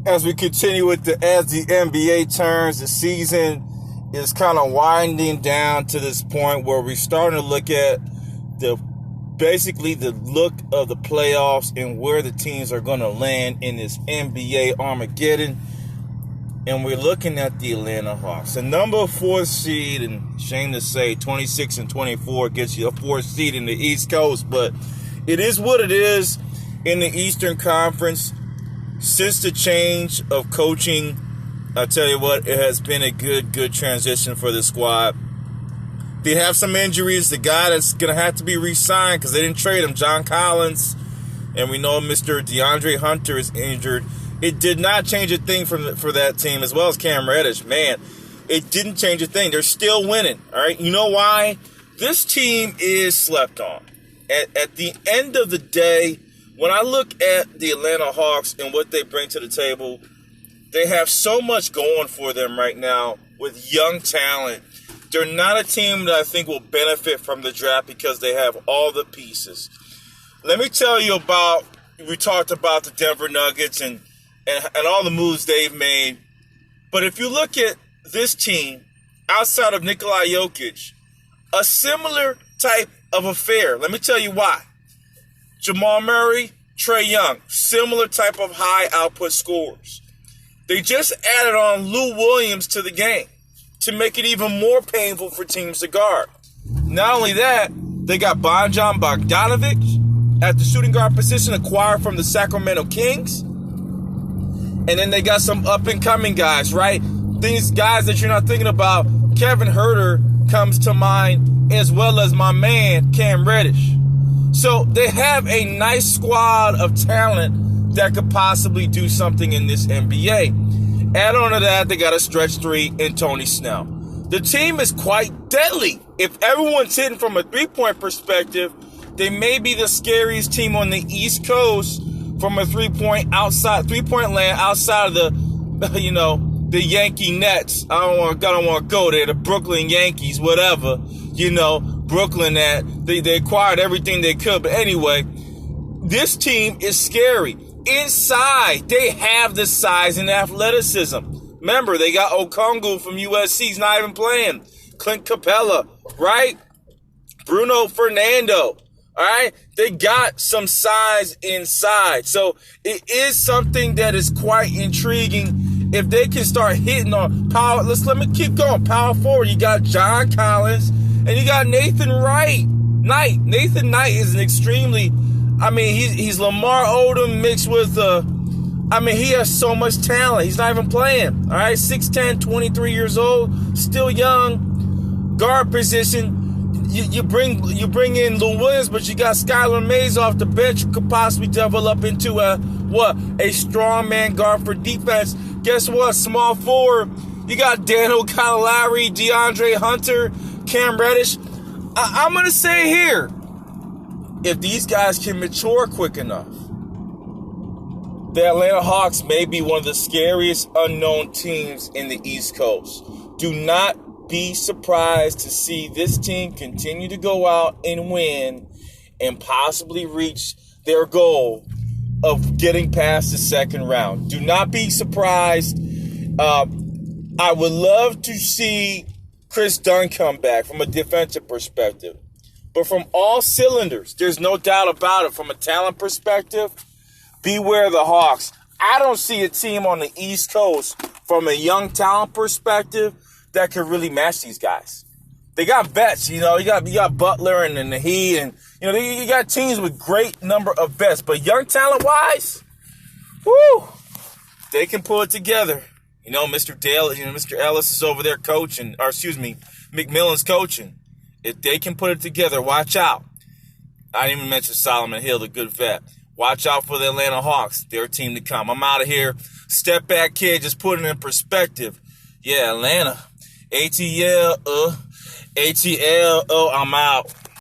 as we continue with as the NBA turns, the season is kind of winding down to this point where we're starting to look at basically the look of the playoffs and where the teams are going to land in this NBA Armageddon. And we're looking at the Atlanta Hawks. The number 4 seed, and shame to say, 26-24 gets you a 4th seed in the East Coast, but it is what it is in the Eastern Conference. Since the change of coaching, I tell you what, it has been a good transition for the squad. They have some injuries. The guy that's going to have to be re-signed because they didn't trade him, John Collins, and we know Mr. DeAndre Hunter is injured. It did not change a thing for that team, as well as Cam Reddish. Man, it didn't change a thing. They're still winning, all right? You know why? This team is slept on. At the end of the day, when I look at the Atlanta Hawks and what they bring to the table, they have so much going for them right now with young talent. They're not a team that I think will benefit from the draft because they have all the pieces. Let me tell you about, we talked about the Denver Nuggets and all the moves they've made. But if you look at this team, outside of Nikola Jokic, a similar type of affair. Let me tell you why. Jamal Murray, Trae Young, similar type of high output scorers. They just added on Lou Williams to the game to make it even more painful for teams to guard. Not only that, they got Bojan Bogdanovic at the shooting guard position, acquired from the Sacramento Kings. And then they got some up-and-coming guys, right? These guys that you're not thinking about. Kevin Huerter comes to mind, as well as my man, Cam Reddish. So they have a nice squad of talent that could possibly do something in this NBA. Add on to that, they got a stretch 3 in Tony Snell. The team is quite deadly. If everyone's hitting from a three-point perspective, they may be the scariest team on the East Coast from a three-point land outside of the Yankee Nets. I don't want to go there. The Brooklyn Yankees, whatever. Brooklyn, that they acquired everything they could. But anyway, this team is scary. Inside, they have the size and athleticism. Remember, they got Okongwu from USC. He's not even playing. Clint Capella, right? Bruno Fernando. All right, they got some size inside. So it is something that is quite intriguing. If they can start hitting on power, let me keep going. Power forward, you got John Collins and you got Nathan Knight. Nathan Knight is an extremely, he's Lamar Odom mixed with, he has so much talent. He's not even playing. All right, 6'10", 23 years old, still young. Guard position. You bring in Lou Williams, but you got Skylar Mays off the bench who could possibly develop into a strong man guard for defense. Guess what? Small forward. You got Daniel Gallinari, DeAndre Hunter, Cam Reddish. I'm going to say here, if these guys can mature quick enough, the Atlanta Hawks may be one of the scariest unknown teams in the East Coast. Do not be surprised to see this team continue to go out and win and possibly reach their goal of getting past the second round. Do not be surprised. I would love to see Chris Dunn come back from a defensive perspective. But from all cylinders, there's no doubt about it. From a talent perspective, beware the Hawks. I don't see a team on the East Coast from a young talent perspective that could really match these guys. They got vets, you got Butler and the Heat, and you got teams with great number of vets. But young talent-wise, whoo, they can pull it together. Mr. Dale, Mr. Ellis is over there coaching, McMillan's coaching. If they can put it together, watch out. I didn't even mention Solomon Hill, the good vet. Watch out for the Atlanta Hawks. They're a team to come. I'm out of here. Step back, kid. Just put it in perspective. Yeah, Atlanta. ATL, I'm out.